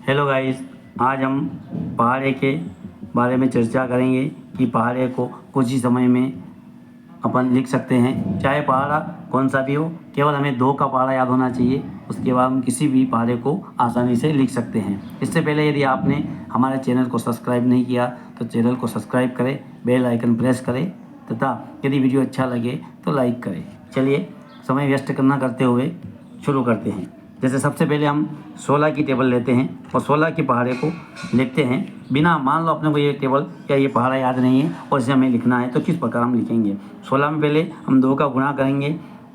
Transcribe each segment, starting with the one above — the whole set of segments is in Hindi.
हेलो गाइस, आज हम पहाड़े के बारे में चर्चा करेंगे कि पहाड़े को कुछ ही समय में अपन लिख सकते हैं। चाहे पहाड़ा कौन सा भी हो, केवल हमें 2 का पहाड़ा याद होना चाहिए। उसके बाद हम किसी भी पहाड़े को आसानी से लिख सकते हैं। इससे पहले यदि आपने हमारे चैनल को सब्सक्राइब नहीं किया तो चैनल को सब्सक्राइब करें, बेल आइकन प्रेस करें तथा यदि वीडियो अच्छा लगे तो लाइक करें। चलिए समय व्यस्त करना करते हुए शुरू करते हैं। जैसे सबसे पहले हम 16 की टेबल लेते हैं और 16 के पहाड़े को लिखते हैं। बिना मान लो अपने को ये टेबल या ये पहाड़ा याद नहीं है और इसे हमें लिखना है तो किस प्रकार हम लिखेंगे। 16 में पहले हम 2 का गुणा करेंगे।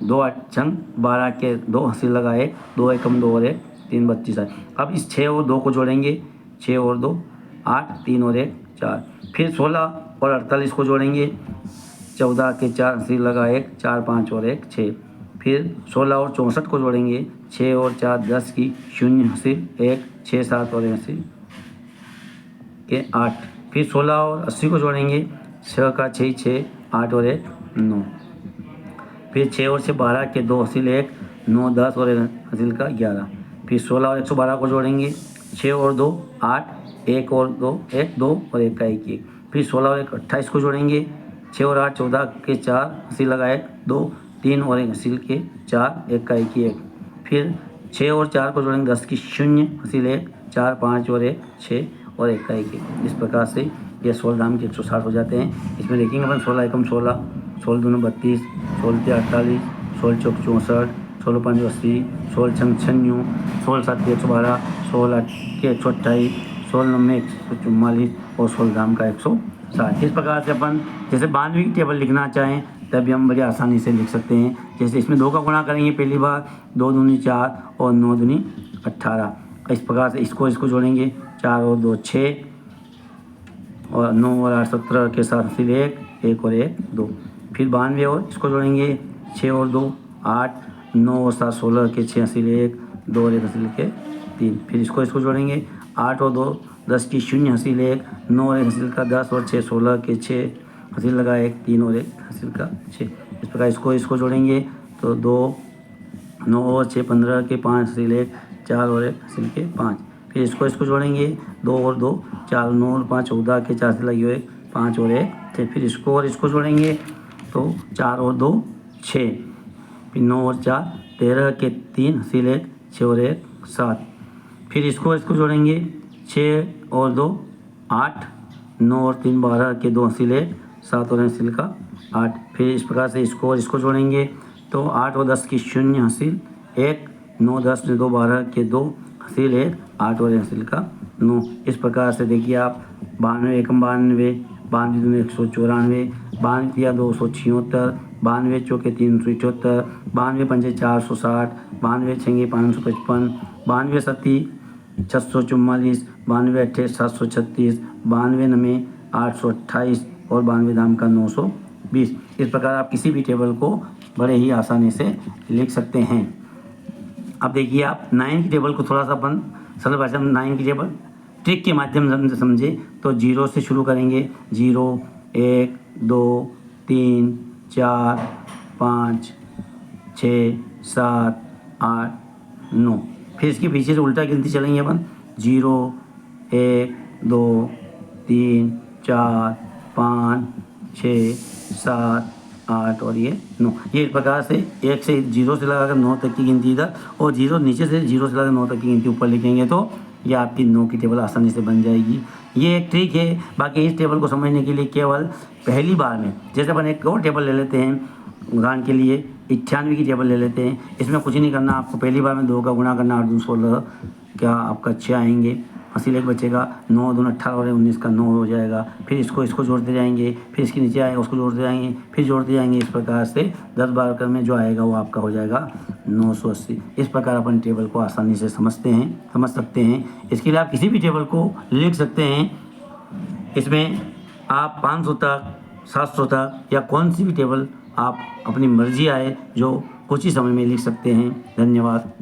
2 8 12 के 2 हंसी लगाए, 2 एकम 2 और 1 3 32 है। अब इस 6 और 2 को जोड़ेंगे, 6 और 2 8 3 और 1 4। फिर 16 और 48 को जोड़ेंगे, 14 के 4 हंसी लगा 1 4 5 और 1 6। फिर 16 और 64 को जोड़ेंगे, 6 और 4 10 की 0 हंसी 1 6 7 और 1 हंसी के 8। फिर 16 और 80 को जोड़ेंगे, 6 का 6 6 8 और 1 9। फिर 6 और 6 12 के 2 हंसिल 1 9 10 और 1 हंसिल का 11। फिर 16 और 112 को जोड़ेंगे, 6 और 2 8 1 और 2 1 2 और 1 का 1 1। फिर 16 और 1 28 को जोड़ेंगे, 6 और 8 14 के 4 हंसी लगा 1 2 3 और 1 हंसिल के 4 1 का 1 1। फिर 6 और 4 को जोड़ेंगे, 10 की 0 हंसिल 1 4 5 और 1 6 और 1 का 1 1। इस प्रकार से ये 16 धाम के 160 हो जाते हैं। इसमें देखेंगे अपन 16 एकम 16, 16 दूनी 32, 16 तीन 48, 16 चौक 64, 16 पाँच 80, 16 छंग 96, 16 सात के 112, 16 आठ के 128, 16 नौ 144 और 16 धाम का 160। इस प्रकार से अपन जैसे 92 की टेबल लिखना चाहें तभी हम बड़ी आसानी से लिख सकते हैं। जैसे इसमें 2 का गुणा करेंगे पहली बार, 2 दूनी 4 और 9 दूनी 18। इस प्रकार से इसको जोड़ेंगे, 4 और 2 6 और 9 और 8 17 के साथ फिर 1 और 1 2। फिर 92 और इसको जोड़ेंगे, 6 और 2 8 9 और 7 16 के 6 हंसिल 1 2 और 1 हंसिल के 3। फिर इसको जोड़ेंगे, 8 और 2 10 की 0 हंसिल 1 9 और 1 हंसिल का 10 और 6 16 के 6 हंसिल लगा 1 3 और 1 हंसिल का 6। इस प्रकार इसको जोड़ेंगे तो 2 9 और 6 15 के 5 हंसिल 1 4 और 1 हंसिल के 5। फिर इसको जोड़ेंगे, 2 और 2 4 9 और 5 14 के 4 से लगी 1 5 और 1 6। फिर इसको जोड़ेंगे तो 4 और 2 6। फिर 9 और 4 13 के 3 हंसिल 1 6 और 1 7। फिर इसको जोड़ेंगे, 6 और 2 8 9 और 3 12 के 2 हंसिल 1 7 और 1 हंसिल का 8। फिर इस प्रकार से इसको जोड़ेंगे तो 8 और 10 की 0 हंसिल 1 9 10 में 2 12 के 2 हंसिल 1 8 और 1 हंसिल का 9। इस प्रकार से देखिए आप 92 एकम 92 92 दूनी 194 92 या 276 92 चौके 378 92 पंजे 460 92 छंगे 555 92 सत्ती 644 92 अट्ठे 736 92 नमे 828 और 92 दाम का 920। इस प्रकार आप किसी भी टेबल को बड़े ही आसानी से लिख सकते हैं। अब देखिए आप 9 की टेबल को थोड़ा सा अपन सरल भाषा में 9 की टेबल ट्रिक के माध्यम से समझे तो 0 से शुरू करेंगे, 0 1 2 3 4 5 6 7 8 9। फिर इसके पीछे से उल्टा गिनती चलेंगे अपन, 0 1 2 3 4 5 6 7 8 और ये 9। ये इस प्रकार से 1 से 0 से लगाकर 9 तक की गिनती इधर और 0 नीचे से 0 से लगाकर 9 तक की गिनती ऊपर लिखेंगे तो ये आपकी 9 की टेबल आसानी से बन जाएगी। ये एक ट्रिक है। बाकी इस टेबल को समझने के लिए केवल पहली बार में, जैसे अपन एक और टेबल ले लेते हैं उदाहरण के लिए 98 की टेबल ले लेते हैं। इसमें कुछ नहीं करना, आपको पहली बार में 2 का गुणा करना, 8 2 16 क्या आपका 6 आएंगे, हंसिल 1 बचेगा, 9 2 18 और 19 का 9 हो जाएगा। फिर इसको जोड़ते जाएंगे, फिर इसके नीचे आएगा उसको जोड़ते जाएंगे, फिर जोड़ते जाएंगे। इस प्रकार से 10 बार कर में जो आएगा वो आपका हो जाएगा 980। इस प्रकार अपन टेबल को आसानी से समझ सकते हैं। इसके लिए आप किसी भी टेबल को लिख सकते हैं। इसमें आप 500 तक 700 तक या कौन सी भी टेबल आप अपनी मर्जी आए जो कुछ ही समय में लिख सकते हैं। धन्यवाद।